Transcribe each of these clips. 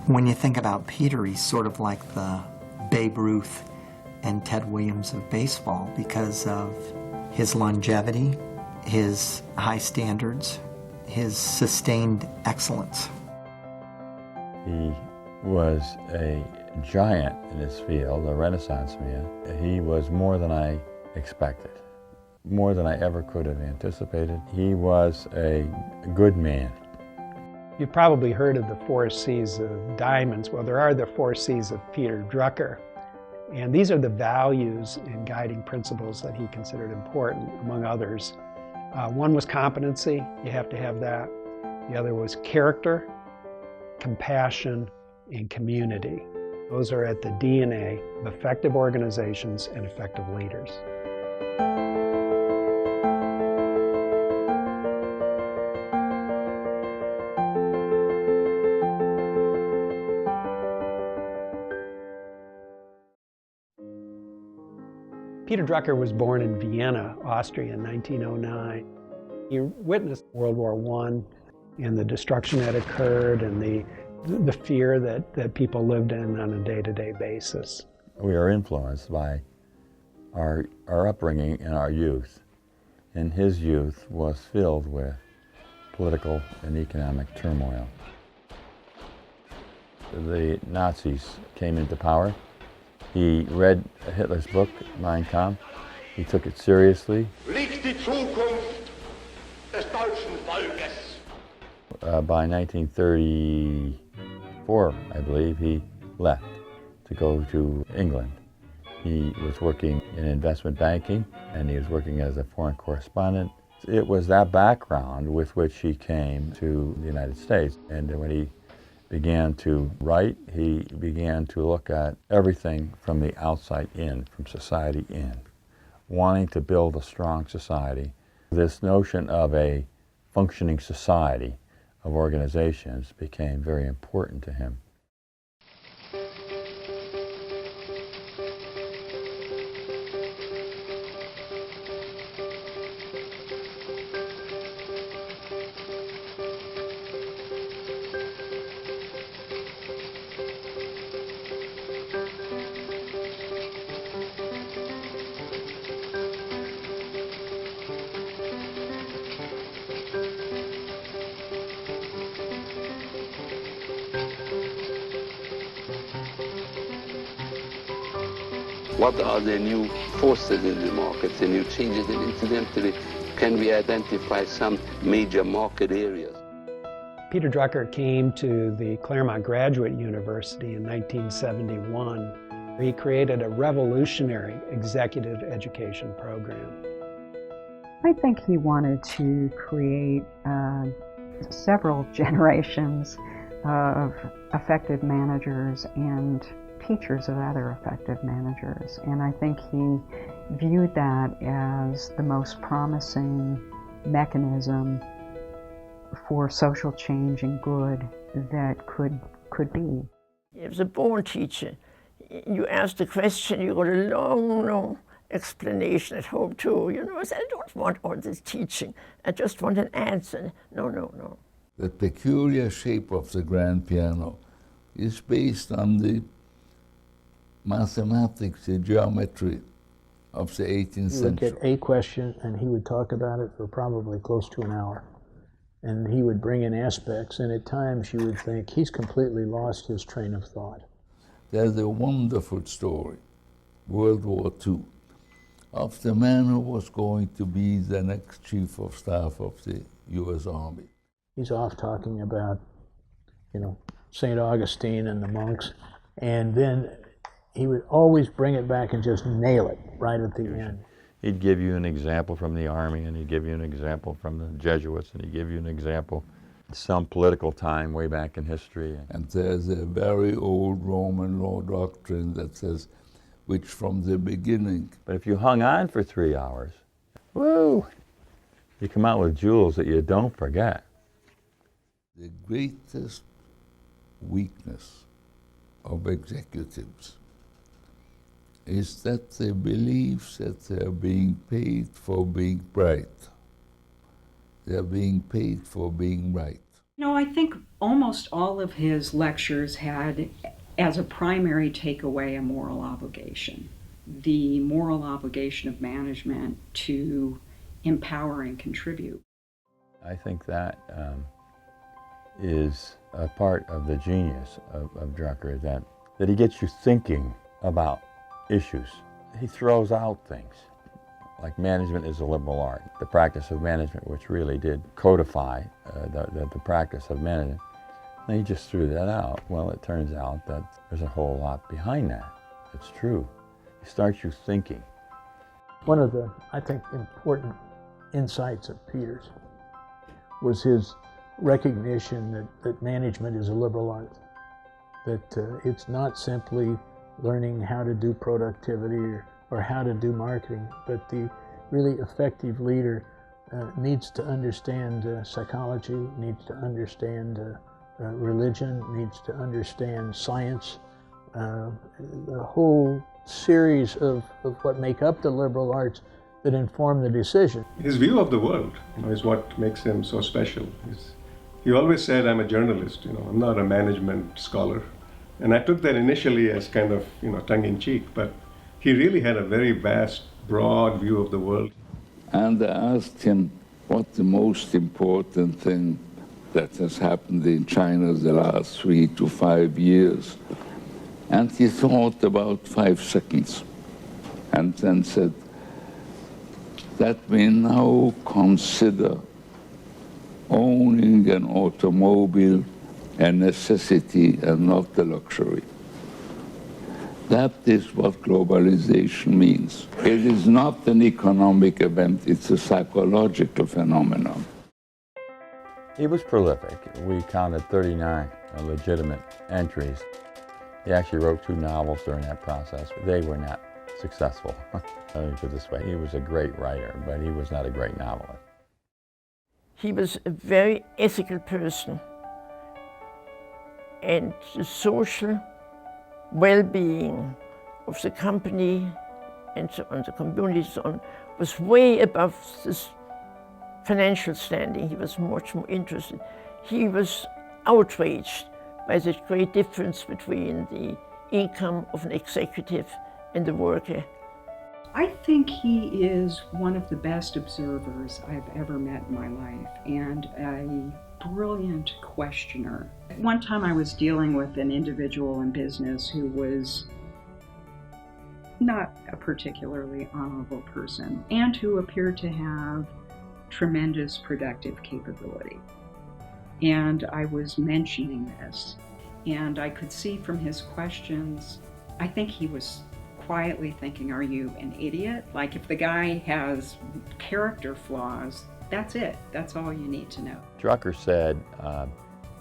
When you think about Peter, he's sort of like the Babe Ruth and Ted Williams of baseball because of his longevity, his high standards, his sustained excellence. He was a giant in his field, a Renaissance man. He was more than I expected, more than I ever could have anticipated. He was a good man. You've probably heard of the 4 C's of diamonds. Well, there are the 4 C's of Peter Drucker. And these are the values and guiding principles that he considered important, among others. One was competency, you have to have that. The other was character, compassion, and community. Those are at the DNA of effective organizations and effective leaders. Peter Drucker was born in Vienna, Austria in 1909. He witnessed World War I and the destruction that occurred and the fear that people lived in on a day-to-day basis. We are influenced by our upbringing and our youth. And his youth was filled with political and economic turmoil. The Nazis came into power. He read Hitler's book, Mein Kampf. He took it seriously. Liegt die Zukunft des deutschen Volkes. By 1934, I believe, he left to go to England. He was working in investment banking, and he was working as a foreign correspondent. It was that background with which he came to the United States. And when he began to write, he began to look at everything from the outside in, from society in, wanting to build a strong society. This notion of a functioning society of organizations became very important to him. What are the new forces in the market, the new changes? And incidentally, can we identify some major market areas? Peter Drucker came to the Claremont Graduate University in 1971. He created a revolutionary executive education program. I think he wanted to create several generations of effective managers and teachers of other effective managers. And I think he viewed that as the most promising mechanism for social change and good that could be. He was a born teacher. You asked a question, you got a long explanation at home too. You know, I said, I don't want all this teaching. I just want an answer. No. The peculiar shape of the grand piano is based on the mathematics, the geometry of the 18th century. You would get a question and he would talk about it for probably close to an hour. And he would bring in aspects, and at times you would think he's completely lost his train of thought. There's a wonderful story, World War II, of the man who was going to be the next chief of staff of the U.S. Army. He's off talking about, St. Augustine and the monks, and then he would always bring it back and just nail it right at the end. He'd give you an example from the Army, and he'd give you an example from the Jesuits, and he'd give you an example some political time way back in history. And there's a very old Roman law doctrine that says, which from the beginning. But if you hung on for 3 hours, woo, you come out with jewels that you don't forget. The greatest weakness of executives is that they believe that they're being paid for being bright. They're being paid for being right. No, I think almost all of his lectures had as a primary takeaway a moral obligation. The moral obligation of management to empower and contribute. I think that is a part of the genius of Drucker, that he gets you thinking about issues. He throws out things, like management is a liberal art, the practice of management, which really did codify the practice of management. And he just threw that out. Well, it turns out that there's a whole lot behind that. It's true. It starts you thinking. One of the, I think, important insights of Peter's was his recognition that management is a liberal art, that it's not simply learning how to do productivity or how to do marketing, but the really effective leader needs to understand psychology, needs to understand religion, needs to understand science, the whole series of what make up the liberal arts that inform the decision. His view of the world, is what makes him so special. He always said, I'm a journalist, I'm not a management scholar. And I took that initially as kind of, tongue-in-cheek, but he really had a very vast, broad view of the world. And I asked him what the most important thing that has happened in China the last 3 to 5 years. And he thought about 5 seconds and then said that we now consider owning an automobile a necessity and not a luxury. That is what globalization means. It is not an economic event, it's a psychological phenomenon. He was prolific. We counted 39 legitimate entries. He actually wrote 2 novels during that process. They were not successful. Let me put it this way, he was a great writer, but he was not a great novelist. He was a very ethical person, and the social well-being of the company and so on, the community and so on, was way above this financial standing. He was much more interested. He was outraged by the great difference between the income of an executive and the worker. I think he is one of the best observers I've ever met in my life, and a brilliant questioner. One time I was dealing with an individual in business who was not a particularly honorable person and who appeared to have tremendous productive capability. And I was mentioning this, and I could see from his questions, I think he was quietly thinking, are you an idiot? Like, if the guy has character flaws, that's it. That's all you need to know. Drucker said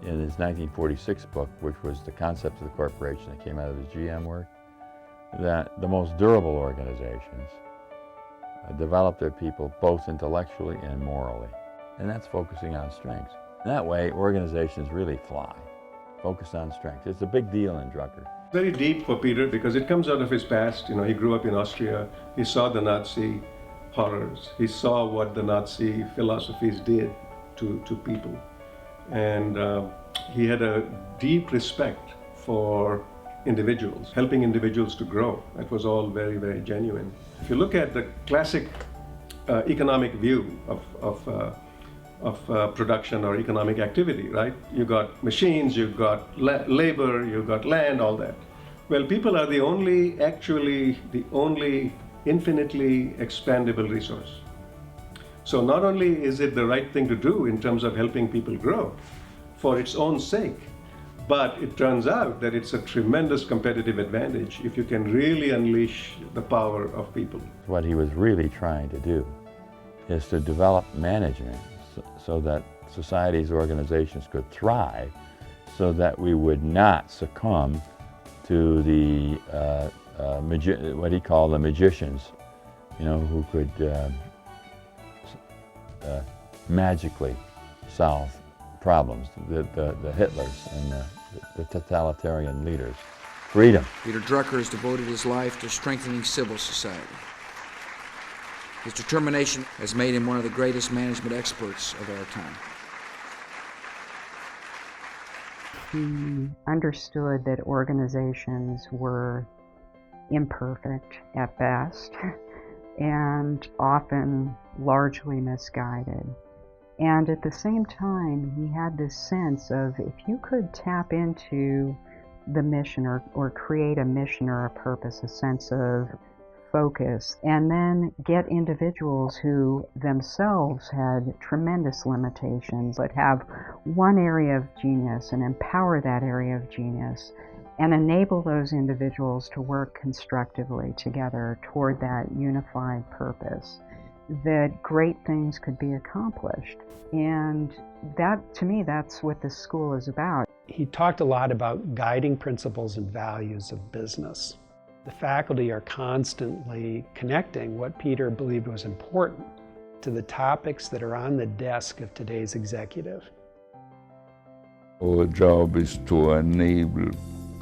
in his 1946 book, which was The Concept of the Corporation that came out of his GM work, that the most durable organizations develop their people both intellectually and morally. And that's focusing on strengths. And that way, organizations really fly. Focus on strengths. It's a big deal in Drucker. Very deep for Peter because it comes out of his past. He grew up in Austria. He saw the Nazi horrors. He saw what the Nazi philosophies did to people. And he had a deep respect for individuals, helping individuals to grow. That was all very, very genuine. If you look at the classic economic view of production or economic activity, right? You got machines, you've got labor, you've got land, all that. Well, people are the only infinitely expandable resource. So not only is it the right thing to do in terms of helping people grow for its own sake, but it turns out that it's a tremendous competitive advantage if you can really unleash the power of people. What he was really trying to do is to develop management so that society's organizations could thrive, so that we would not succumb to the what he called the magicians, who could magically solve problems, the Hitlers and the totalitarian leaders. Freedom. Peter Drucker has devoted his life to strengthening civil society. His determination has made him one of the greatest management experts of our time. He understood that organizations were imperfect at best and often largely misguided. And at the same time, he had this sense of if you could tap into the mission or create a mission or a purpose, a sense of focus, and then get individuals who themselves had tremendous limitations but have one area of genius and empower that area of genius and enable those individuals to work constructively together toward that unified purpose, that great things could be accomplished. And that, to me, that's what this school is about. He talked a lot about guiding principles and values of business. The faculty are constantly connecting what Peter believed was important to the topics that are on the desk of today's executive. Our job is to enable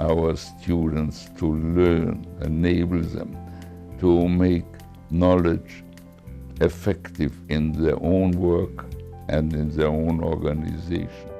our students to learn, enable them to make knowledge effective in their own work and in their own organization.